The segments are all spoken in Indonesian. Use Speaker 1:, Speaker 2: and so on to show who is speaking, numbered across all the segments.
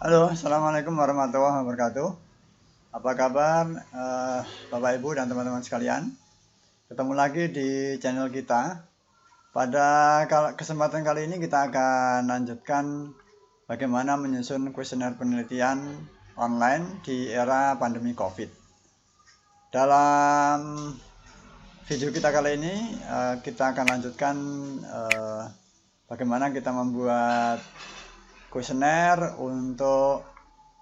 Speaker 1: Halo, Assalamualaikum warahmatullahi wabarakatuh. Apa kabar Bapak Ibu dan teman-teman sekalian? Ketemu lagi di channel kita. Pada kesempatan kali ini kita akan lanjutkan bagaimana menyusun kuesioner penelitian online di era pandemi COVID. Dalam video kita kali ini kita akan lanjutkan bagaimana kita membuat kuesioner untuk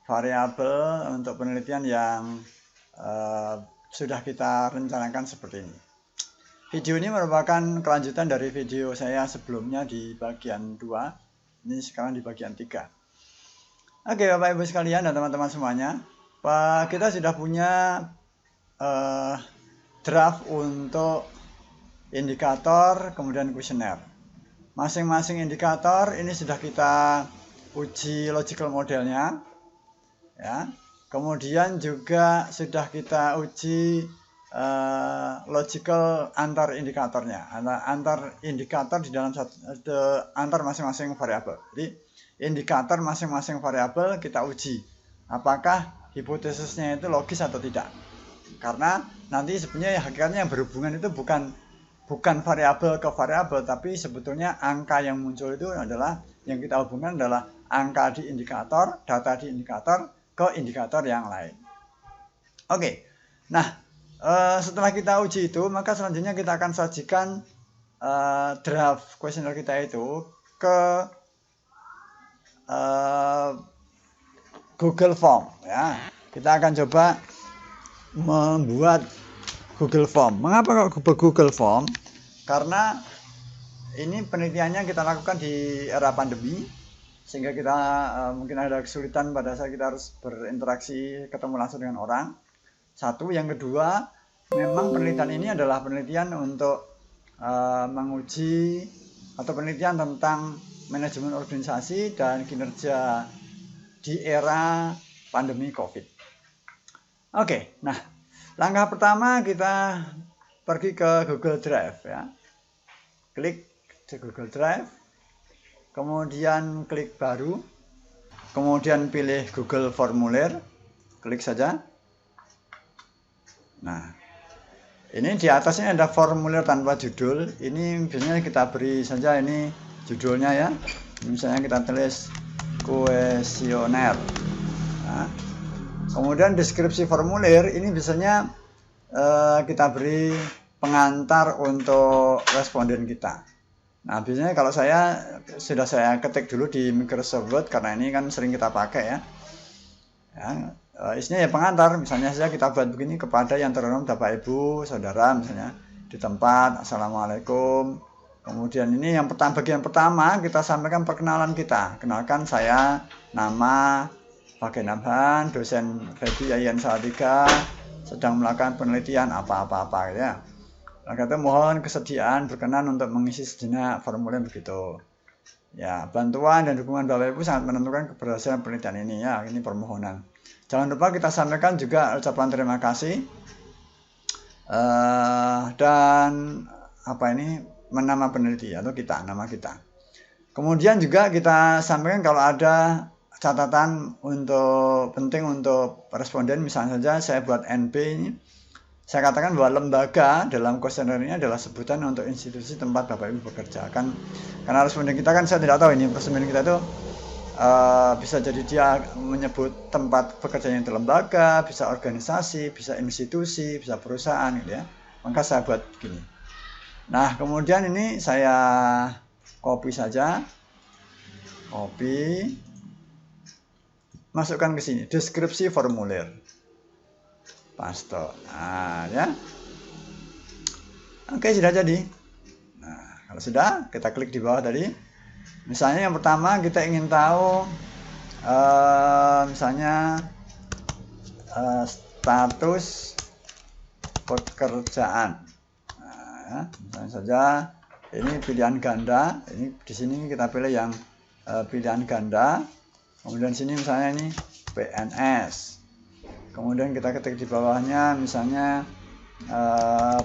Speaker 1: variabel untuk penelitian yang sudah kita rencanakan seperti ini. Video ini merupakan kelanjutan dari video saya sebelumnya di bagian 2. Ini sekarang di bagian 3. Oke, Bapak Ibu sekalian dan teman-teman semuanya, kita sudah punya draft untuk indikator kemudian kuesioner. Masing-masing indikator ini sudah kita uji logical modelnya, ya. Kemudian juga sudah kita uji logical antar indikatornya, antar indikator di dalam antar masing-masing variabel. Jadi indikator masing-masing variabel kita uji apakah hipotesisnya itu logis atau tidak. Karena nanti sebenarnya hakikatnya yang berhubungan itu bukan variabel ke variabel, tapi sebetulnya angka yang muncul itu adalah yang kita hubungkan adalah angka di indikator, data di indikator ke indikator yang lain. Oke, nah setelah kita uji itu, maka selanjutnya kita akan sajikan draft kuesioner kita itu ke Google Form. Ya, kita akan coba membuat Google Form. Mengapa kok Google Form? Karena ini penelitiannya kita lakukan di era pandemi, sehingga kita mungkin ada kesulitan pada saat kita harus berinteraksi ketemu langsung dengan orang. Satu, yang kedua, memang penelitian ini adalah penelitian untuk menguji atau penelitian tentang manajemen organisasi dan kinerja di era pandemi COVID. Oke, nah langkah pertama kita pergi ke Google Drive, ya. Klik di Google Drive, kemudian klik baru, kemudian pilih Google Formulir, klik saja. Nah, ini di atasnya ada formulir tanpa judul. Ini biasanya kita beri saja ini judulnya, ya. Misalnya kita tulis kuesioner. Nah, kemudian deskripsi formulir ini biasanya kita beri pengantar untuk responden kita. Nah, biasanya kalau saya ketik dulu di Microsoft Word karena ini kan sering kita pakai, ya. Isinya ya pengantar, misalnya saja kita buat begini: kepada yang terhormat Bapak Ibu Saudara, misalnya di tempat, Assalamualaikum. Kemudian ini yang bagian pertama kita sampaikan perkenalan kita. Kenalkan, saya nama Bagian Abhan, dosen Feby Yayan Salatiga, sedang melakukan penelitian apa-apa, ya. Kata mohon kesediaan berkenan untuk mengisi sejenak formulir begitu. Ya, bantuan dan dukungan Bapak Ibu sangat menentukan keberhasilan penelitian ini, ya. Ini permohonan. Jangan lupa kita sampaikan juga ucapan terima kasih dan nama peneliti atau nama kita. Kemudian juga kita sampaikan kalau ada catatan penting untuk responden. Misalnya saja saya buat NP ini, saya katakan bahwa lembaga dalam kuesioner ini adalah sebutan untuk institusi tempat Bapak Ibu bekerja. Karena responden kita kan saya tidak tahu ini responden kita itu bisa jadi dia menyebut tempat bekerjanya itu lembaga, bisa organisasi, bisa institusi, bisa perusahaan, gitu, ya. Maka saya buat begini. Nah, kemudian ini saya copy saja, masukkan ke sini, deskripsi formulir, paste. Nah, ya. Oke, sudah jadi. Nah, kalau sudah, kita klik di bawah tadi. Misalnya yang pertama kita ingin tahu misalnya status pekerjaan. Nah, ya, misalnya saja ini pilihan ganda. Ini di sini kita pilih yang pilihan ganda. Kemudian sini misalnya ini PNS. Kemudian kita ketik di bawahnya misalnya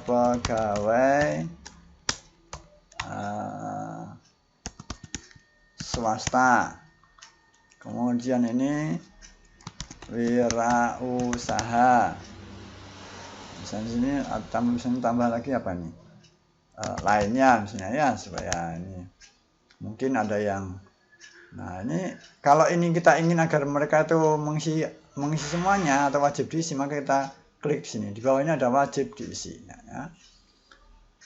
Speaker 1: pegawai swasta. Kemudian ini wirausaha. Misalnya sini tambah lagi apa nih? Lainnya misalnya ya, supaya ini mungkin ada yang, nah ini kalau ini kita ingin agar mereka itu mengisi semuanya atau wajib diisi, maka kita klik sini di bawah ini ada wajib diisi ya.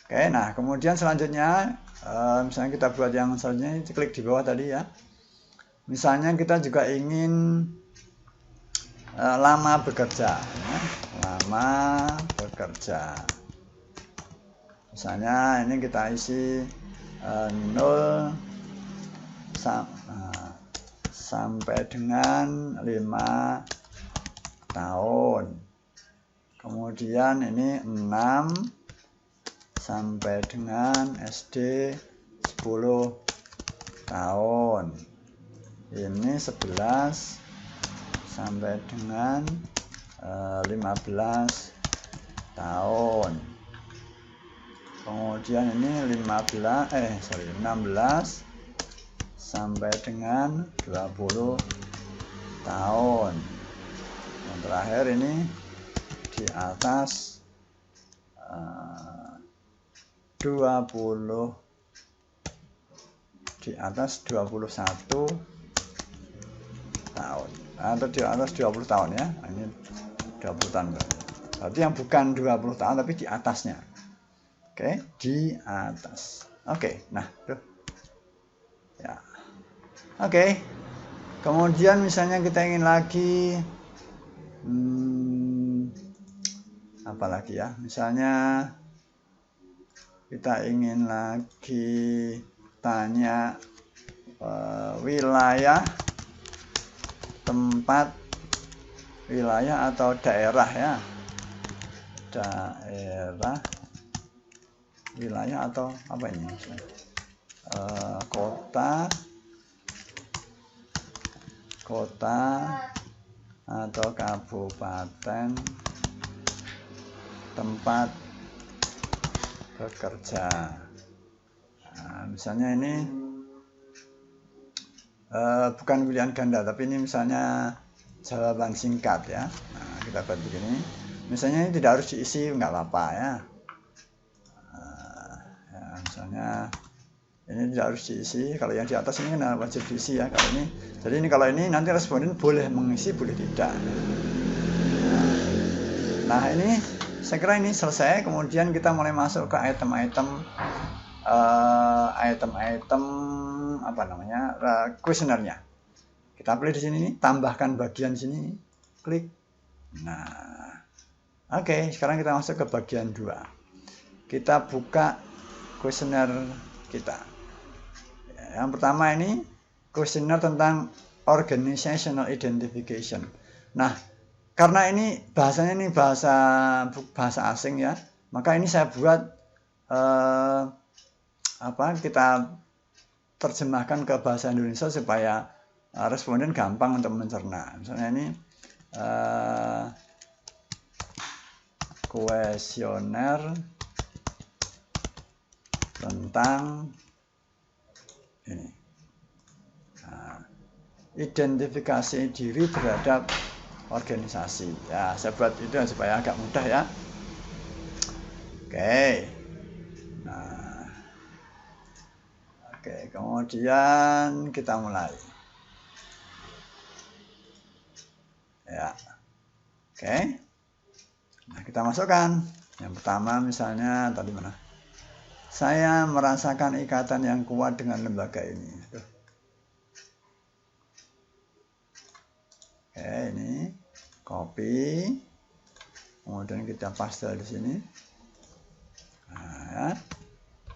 Speaker 1: Oke, nah kemudian selanjutnya misalnya kita buat yang selanjutnya, klik di bawah tadi ya. Misalnya kita juga ingin lama bekerja ya. Lama bekerja, misalnya ini kita isi 0 sampai dengan 5 tahun. Kemudian ini 6 sampai dengan SD 10 tahun. Ini 11 sampai dengan 15 tahun. Kemudian ini 16 sampai dengan 20 tahun. Yang terakhir ini di atas 21 tahun atau di atas 20 tahun ya. Ini 20 tahun berarti yang bukan 20 tahun tapi di atasnya. Oke, di atas. Oke, nah tuh ya. Oke, kemudian misalnya kita ingin lagi apa lagi ya, misalnya kita ingin lagi tanya wilayah, tempat, wilayah atau daerah ya, daerah, wilayah atau apa ini, kota atau kabupaten, tempat bekerja. Nah, misalnya ini bukan pilihan ganda, tapi ini misalnya jawaban singkat ya. Nah, kita buat begini. Misalnya ini tidak harus diisi, nggak apa-apa ya. Ya. Misalnya ini tidak harus diisi. Kalau yang di atas ini kan wajib diisi ya. Kalau ini, jadi ini kalau ini nanti responden boleh mengisi, boleh tidak. Nah ini saya kira ini selesai. Kemudian kita mulai masuk ke item-item apa namanya, kuesionernya. Kita pilih di sini nih, tambahkan bagian sini, klik. Nah, oke, sekarang kita masuk ke bagian 2. Kita buka kuesioner kita. Yang pertama ini kuesioner tentang organizational identification. Nah, karena ini bahasanya ini bahasa asing ya, maka ini saya buat kita terjemahkan ke bahasa Indonesia supaya responden gampang untuk mencerna. Misalnya ini kuesioner tentang ini, identifikasi diri terhadap organisasi ya. Saya buat itu supaya agak mudah ya. Oke. Nah, oke, kemudian kita mulai ya. Oke, nah kita masukkan yang pertama, misalnya tadi mana, saya merasakan ikatan yang kuat dengan lembaga ini. Oke, ini copy, kemudian kita paste di sini. Nah, ya.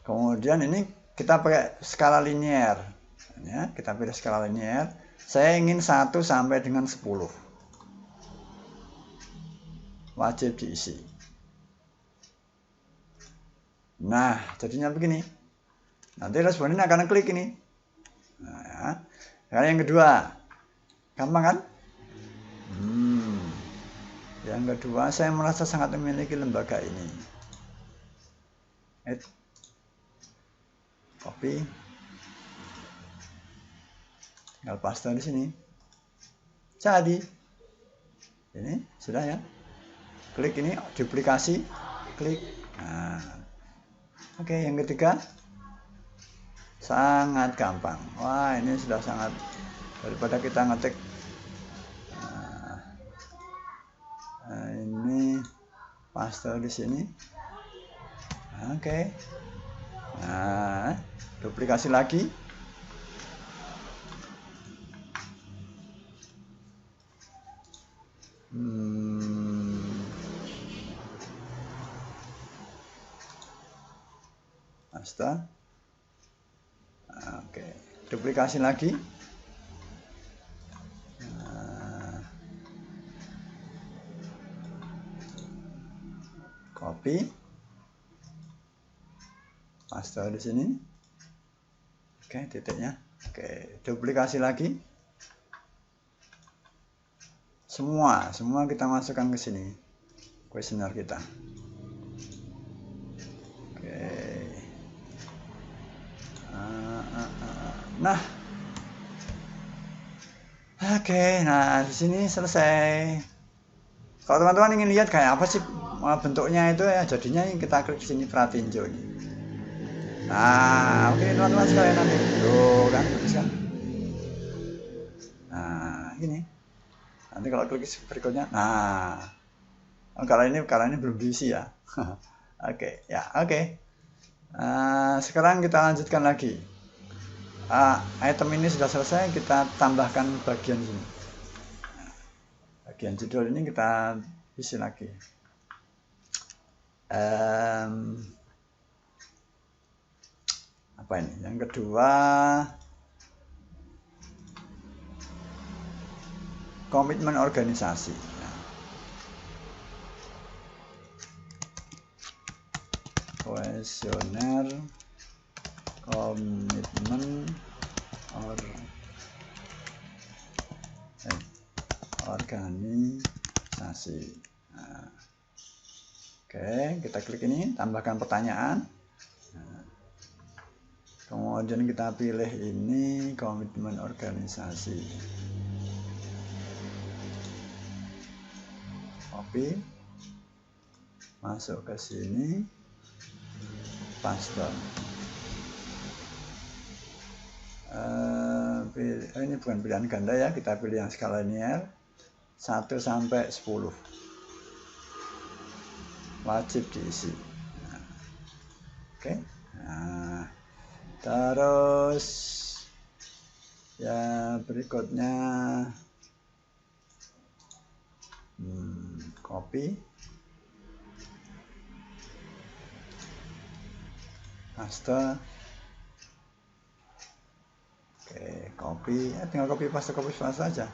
Speaker 1: Kemudian ini kita pakai skala linier ya, kita pilih skala linier. Saya ingin 1 sampai dengan 10 wajib diisi. Nah, jadinya begini. Nanti responden akan klik ini. Nah, ya. Sekarang yang kedua, gampang kan? Yang kedua, saya merasa sangat memiliki lembaga ini. Copy, tinggal paste di sini. Jadi ini sudah ya. Klik ini duplikasi, klik. Nah, oke, yang ketiga sangat gampang. Wah, ini sudah sangat, daripada kita ngetik. Nah, ini paste di sini. Oke. Nah, duplikasi lagi. Paste. Oke, duplikasi lagi. Copy, paste di sini. Oke, titiknya. Oke, duplikasi lagi. Semua kita masukkan ke sini. Kuesioner kita. Oke. Nah. Oke, nah di sini selesai. Kalau teman-teman ingin lihat kayak apa sih bentuknya itu ya, jadinya kita klik di sini, perhatiin Jo ini. Nah, oke teman-teman sekalian, nanti tuh kan bagus kan. Nah, ini. Nanti kalau klik berikutnya, nah, karena ini belum diisi ya. Oke, ya, oke. Sekarang kita lanjutkan lagi. Item ini sudah selesai, kita tambahkan bagian sini. Bagian judul ini kita isi lagi. Apa ini? Yang kedua, komitmen organisasi. Kuesioner komitmen organisasi. Nah, oke, kita klik ini, tambahkan pertanyaan. Nah, kemudian kita pilih ini komitmen organisasi. Copy, masuk ke sini, paste. Ini bukan pilihan ganda ya, kita pilih yang skala linear 1 sampai 10. Wajib diisi. Nah, oke. Nah, terus ya berikutnya copy, paste. Oke, copy, tinggal copy paste saja.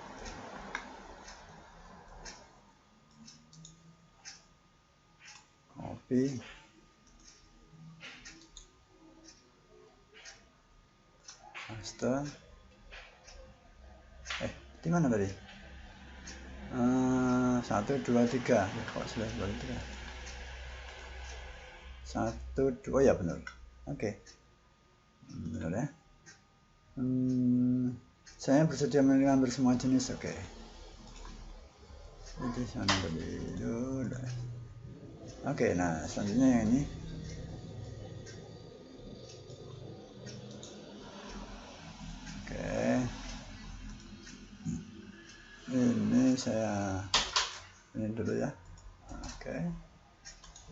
Speaker 1: Copy, paste. Di mana tadi? 1, 2, 3. Kok sudah 2, 3? 1, 2, oh ya benar. Oke, benar ya. Saya bersedia mengambil semua jenis. Oke. Itu sana tadi. Oke, nah selanjutnya yang ini. Oke. Ini saya ini dulu ya. Oke.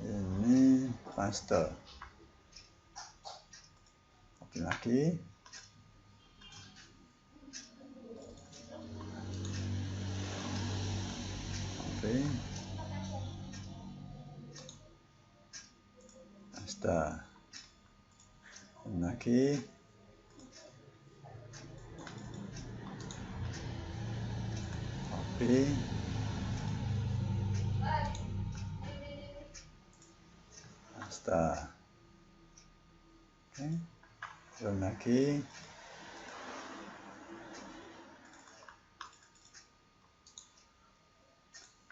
Speaker 1: Ini paste. Copy lagi. Paste lagi, copy, paste. Oke, belum lagi,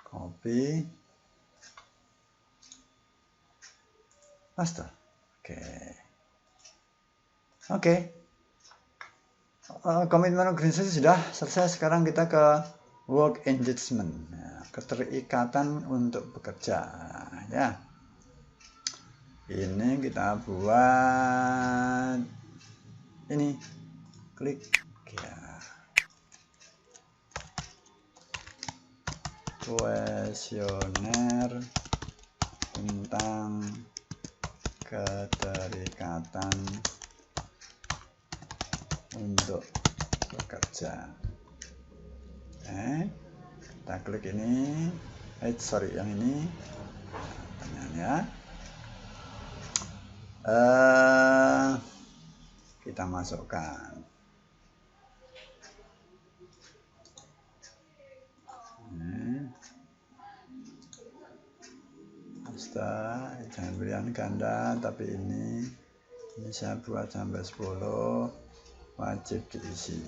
Speaker 1: copy, paste. Oke. Komitmen organisasi sudah selesai. Sekarang kita ke work engagement, ya, keterikatan untuk bekerja, ya. Ini kita buat ini, klik ya, kuesioner tentang keterikatan untuk bekerja. Kita klik ini, yang ini, pertanyaannya. Kita masukkan. Jangan pilihan ganda, tapi ini saya buat sampai 10, wajib diisi.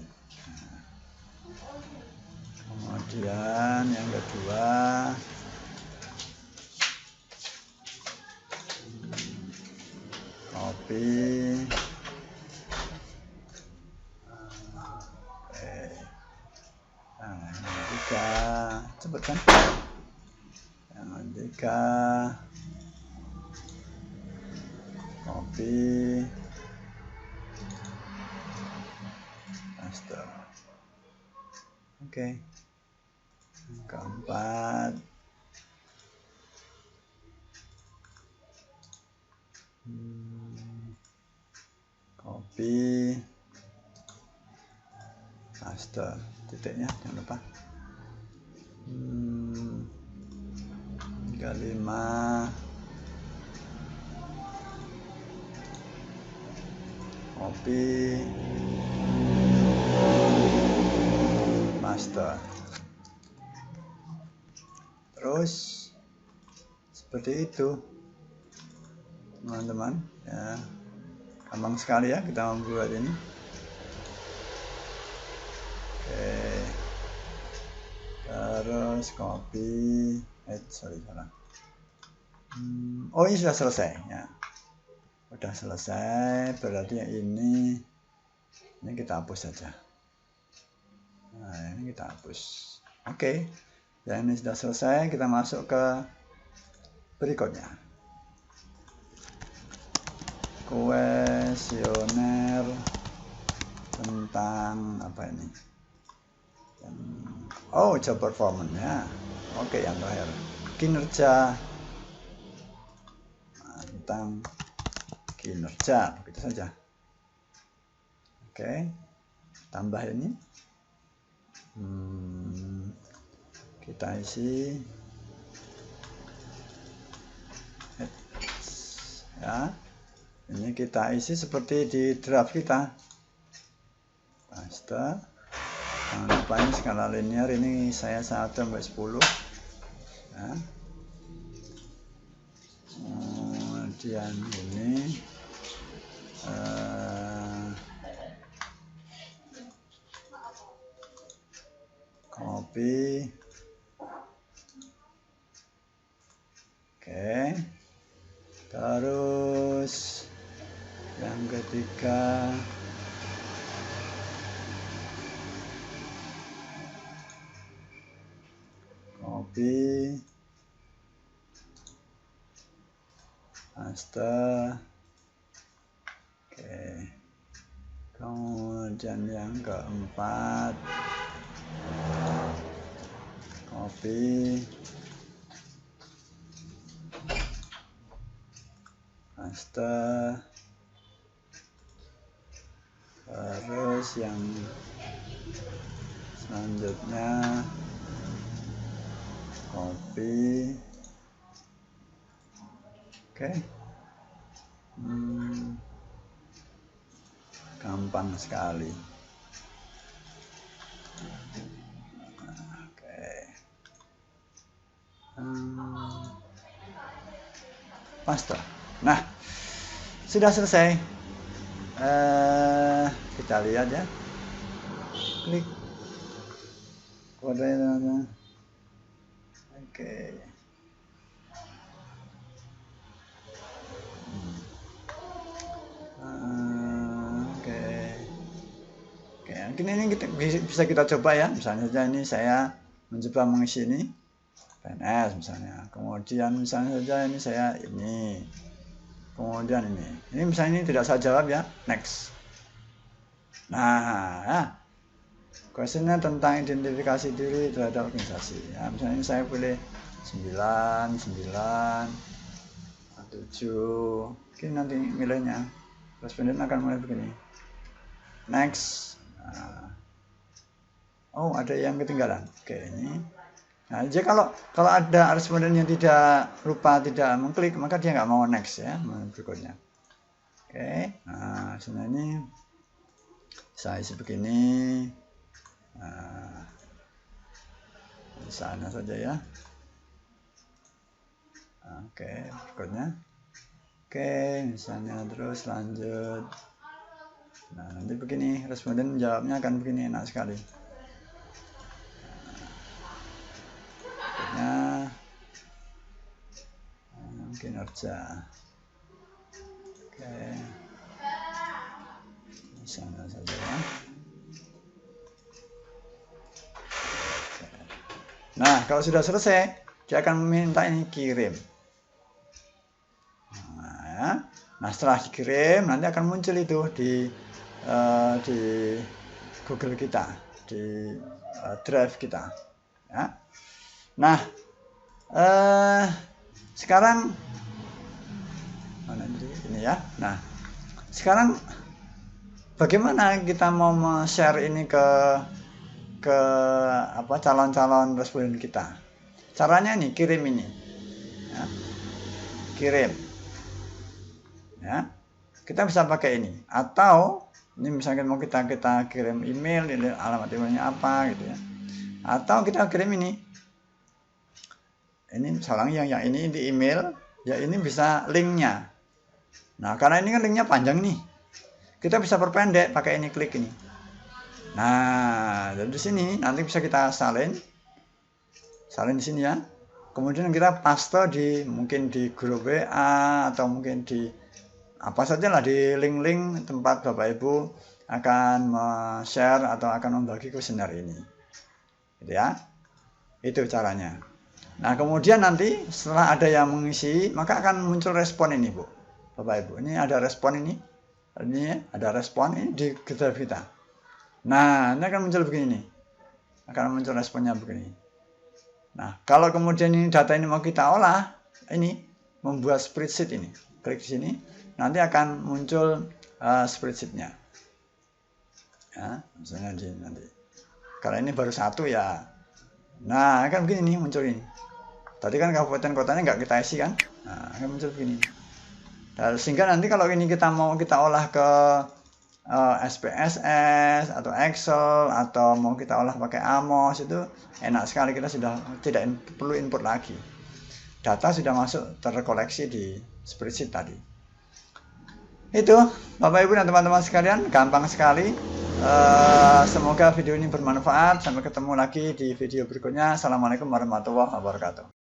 Speaker 1: Kemudian yang kedua, copy. Yang ketiga, cepet kan? Yang ketiga, copy, paste. Oke. Yang keempat, copy, paste, titiknya jangan lupa. 35, copy, paste. Terus seperti itu, teman-teman, ya. Gampang sekali ya kita membuat ini. Oke. Terus copy, salah. Oh, ini sudah selesai ya. Sudah selesai, berarti ini kita hapus saja. Nah, ini kita hapus. Oke. Ya, ini sudah selesai, kita masuk ke berikutnya. Kuesioner tentang apa ini? Oh, job performance ya. Oke, yang terakhir. Kinerja, tentang kinerja, begitu saja. Oke, tambah ini. Kita isi ya, ini kita isi seperti di draft kita. Paste. Jangan lupa ini skala linear, ini saya 1 sampai 10 ya. Kemudian ini copy. Oke, terus yang ketiga, copy, paste. Oke, kemudian yang keempat, copy, paste. Terus yang selanjutnya, copy. Oke. Gampang sekali. Oke. Paste. Nah, sudah selesai. Kita lihat ya. Klik kodenya. Oke. Oke, ini kita bisa kita coba ya. Misalnya saja ini saya mencoba mengisi ini PNS misalnya. Kemudian misalnya saja ini saya ini. Kemudian ini misalnya ini tidak saya jawab ya, next. Nah, ya. Questionnya tentang identifikasi diri terhadap organisasi. Ya, misalnya ini saya pilih 9, 7. Oke, nanti nilainya. Responden akan mulai begini. Next. Nah. Oh, ada yang ketinggalan. Oke, ini. Nah, jadi kalau ada responden yang tidak mengklik, maka dia nggak mau next ya, berikutnya. Oke, nah sebenarnya ini saya isi begini. Nah, di sana saja ya. Oke, berikutnya. Oke, misalnya terus lanjut. Nah, nanti begini, responden jawabnya akan begini, enak sekali. Kinerja. Oke, di sana saja ya. Nah, kalau sudah selesai, dia akan meminta ini kirim. Nah, ya. Nah, setelah dikirim, nanti akan muncul itu di Google kita, di Drive kita. Ya. Nah, sekarang ini ya. Nah, sekarang bagaimana kita mau share ini ke calon-calon responden kita? Caranya nih, kirim ini. Ya. Kirim. Ya. Kita bisa pakai ini, atau ini misalnya mau kita kirim email, ini alamat emailnya apa gitu ya. Atau kita kirim ini. Ini misalnya yang ini di email, ya ini bisa linknya. Nah, karena ini kan linknya panjang nih, kita bisa perpendek pakai ini, klik ini. Nah, dari sini nanti bisa kita salin di sini ya. Kemudian kita paste mungkin di grup WA atau mungkin di apa saja lah, di link-link tempat Bapak Ibu akan share atau akan membagi kuesioner ini. Gitu ya. Itu caranya. Nah, kemudian nanti setelah ada yang mengisi, maka akan muncul respon ini, Bu. Bapak Ibu, ini ada respon ini. Ini ada respon ini di Drive kita. Nah, ini akan muncul begini nih. Akan muncul responnya begini. Nah, kalau kemudian ini data ini mau kita olah, ini membuat spreadsheet ini. Klik di sini, nanti akan muncul spreadsheet-nya. Ya, misalnya nanti. Kalau ini baru satu ya. Nah, akan begini nih, muncul ini. Tadi kan kabupaten kotanya nggak kita isi kan? Nah, akan muncul begini. Dan sehingga nanti kalau ini kita olah ke SPSS atau Excel atau mau kita olah pakai Amos, itu enak sekali, kita sudah tidak perlu input lagi. Data sudah masuk terkoleksi di spreadsheet tadi. Itu Bapak Ibu dan teman-teman sekalian, gampang sekali. Semoga video ini bermanfaat. Sampai ketemu lagi di video berikutnya. Assalamualaikum warahmatullahi wabarakatuh.